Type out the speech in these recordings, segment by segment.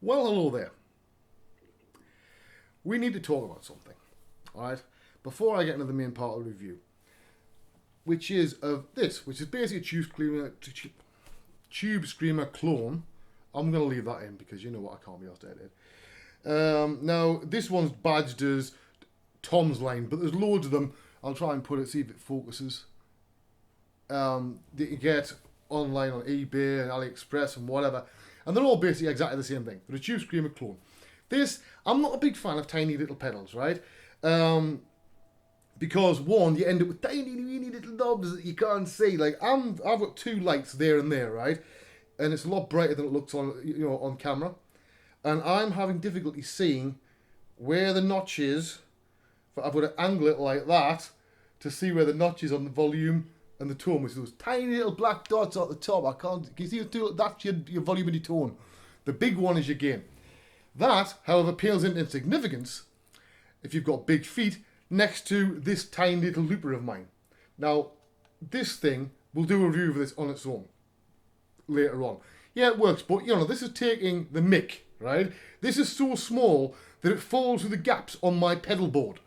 Well, hello there. We need to talk about something, alright? Before I get into the main part of the review, which is of this, which is basically a Tubescreamer Clone. I'm going to leave that in because you know what, I can't be asked to edit. Now, this one's badged as Tomsline, but there's loads of them. I'll try and put it, see if it focuses. That you get online on eBay and AliExpress and whatever. And they're all basically exactly the same thing. They're a Tubescreamer Clone. This, I'm not a big fan of tiny little pedals, right? Because one, you end up with tiny, weeny little knobs that you can't see. Like I've got two lights there and there, right? And it's a lot brighter than it looks on, on camera. And I'm having difficulty seeing where the notch is. I've got to angle it like that to see where the notch is on the volume and the tone, which is those tiny little black dots at the top. I can't. Can you see the two? That's your volume and your tone. The big one is your gain. That, however, pales into insignificance if you've got big feet next to this tiny little looper of mine. Now, this thing, we'll do a review of this on its own later on. Yeah, it works, but this is taking the mick, right? This is so small that it falls through the gaps on my pedal board.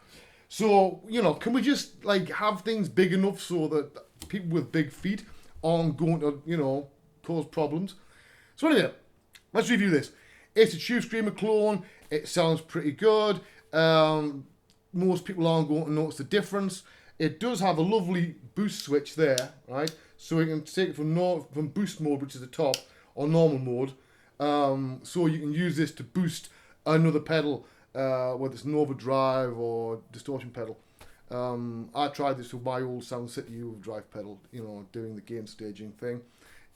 So, can we just have things big enough so that people with big feet aren't going to, cause problems? So anyway, let's review this. It's a Tubescreamer Clone. It sounds pretty good. Most people aren't going to notice the difference. It does have a lovely boost switch there, right? So you can take it from boost mode, which is the top, or normal mode. So you can use this to boost another pedal, whether it's an overdrive or distortion pedal. I tried this with my old Sound City overdrive pedal, doing the gain staging thing.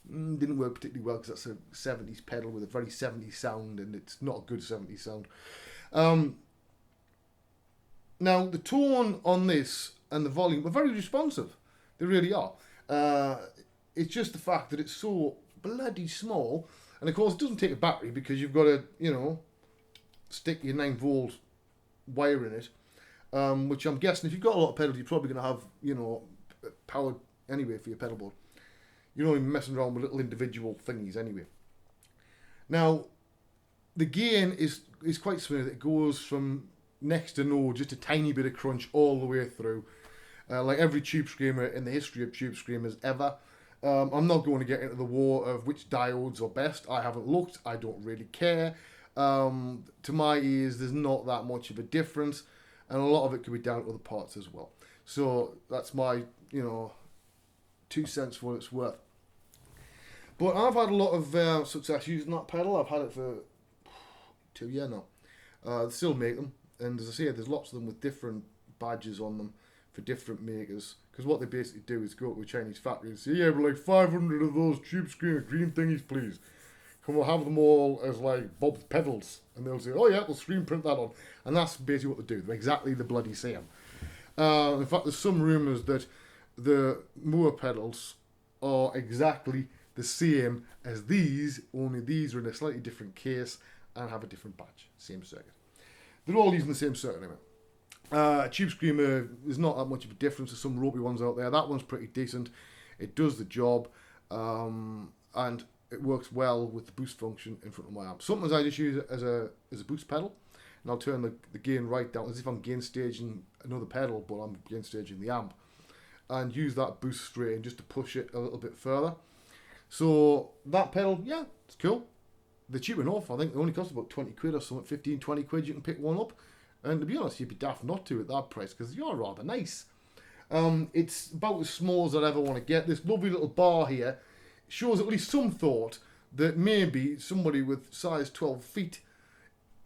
Didn't work particularly well because that's a 70s pedal with a very 70s sound, and it's not a good 70s sound. Now, the tone on this and the volume are very responsive. They really are. It's just the fact that it's so bloody small, and of course it doesn't take a battery because you've got to, stick your 9-volt wire in it, which I'm guessing if you've got a lot of pedals, you're probably going to have, power anyway for your pedal board. You're not even messing around with little individual thingies anyway. Now, the gain is quite smooth. It goes from next to no, just a tiny bit of crunch all the way through. Like every Tubescreamer in the history of Tubescreamers ever. I'm not going to get into the war of which diodes are best. I haven't looked. I don't really care. To my ears, there's not that much of a difference. And a lot of it could be down to other parts as well. So that's my, 2 cents for what it's worth. But I've had a lot of success using that pedal. I've had it for 2 years now. They still make them. And as I say, there's lots of them with different badges on them for different makers. Because what they basically do is go to a Chinese factory and say, yeah, we're like 500 of those Tubescreamer green thingies, please. Can we have them all as Bob's pedals? And they'll say, oh yeah, we'll screen print that on. And that's basically what they do. They're exactly the bloody same. In fact, there's some rumours that the Moore pedals are exactly the same as these, only these are in a slightly different case and have a different badge. Same circuit. They're all using the same circuit anyway. Tubescreamer, there's not that much of a difference. There's some ropey ones out there. That one's pretty decent. It does the job, and it works well with the boost function in front of my amp. Sometimes I just use it as a boost pedal, and I'll turn the gain right down as if I'm gain staging another pedal, but I'm gain staging the amp, and use that boost straight in just to push it a little bit further. So that pedal, yeah, it's cool. They're cheap enough. I think they only cost about 20 quid or something, 15, 20 quid. You can pick one up. And to be honest, you'd be daft not to at that price because you're rather nice. It's about as small as I'd ever want to get. This lovely little bar here shows at least some thought that maybe somebody with size 12 feet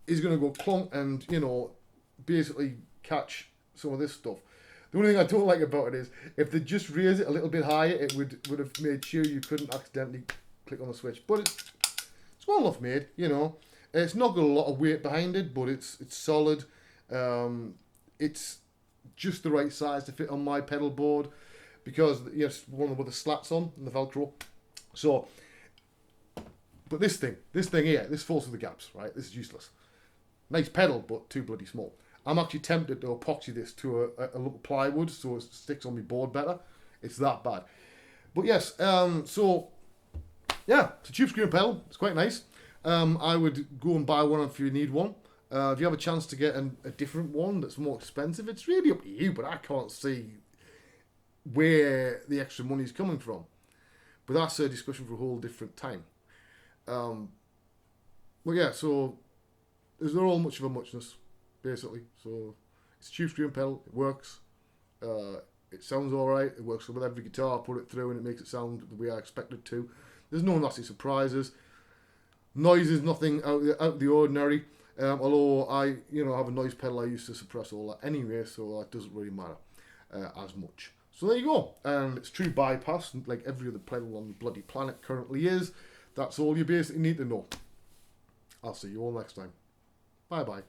is going to go clunk and, basically catch some of this stuff. The only thing I don't like about it is if they just raise it a little bit higher, it would have made sure you couldn't accidentally click on the switch. But it's well enough made, It's not got a lot of weight behind it, but it's solid. It's just the right size to fit on my pedal board because yes, one with the slats on and the Velcro. So, but this thing here, this falls through the gaps, right? This is useless. Nice pedal, but too bloody small. I'm actually tempted to epoxy this to a little plywood so it sticks on my board better. It's that bad. But yes, so yeah, it's a Tubescreamer pedal. It's quite nice. I would go and buy one if you need one. If you have a chance to get a different one that's more expensive, it's really up to you, but I can't see where the extra money is coming from. But that's a discussion for a whole different time. But yeah, so there's not all much of a muchness, basically. So it's a tube screamer pedal, it works. It sounds alright, it works with every guitar I put it through and it makes it sound the way I expect it to. There's no nasty surprises. Noise is nothing out of the ordinary. Although I, have a noise pedal I used to suppress all that anyway, so that doesn't really matter as much. So there you go. And it's true bypass, like every other pedal on the bloody planet currently is. That's all you basically need to know. I'll see you all next time. Bye bye.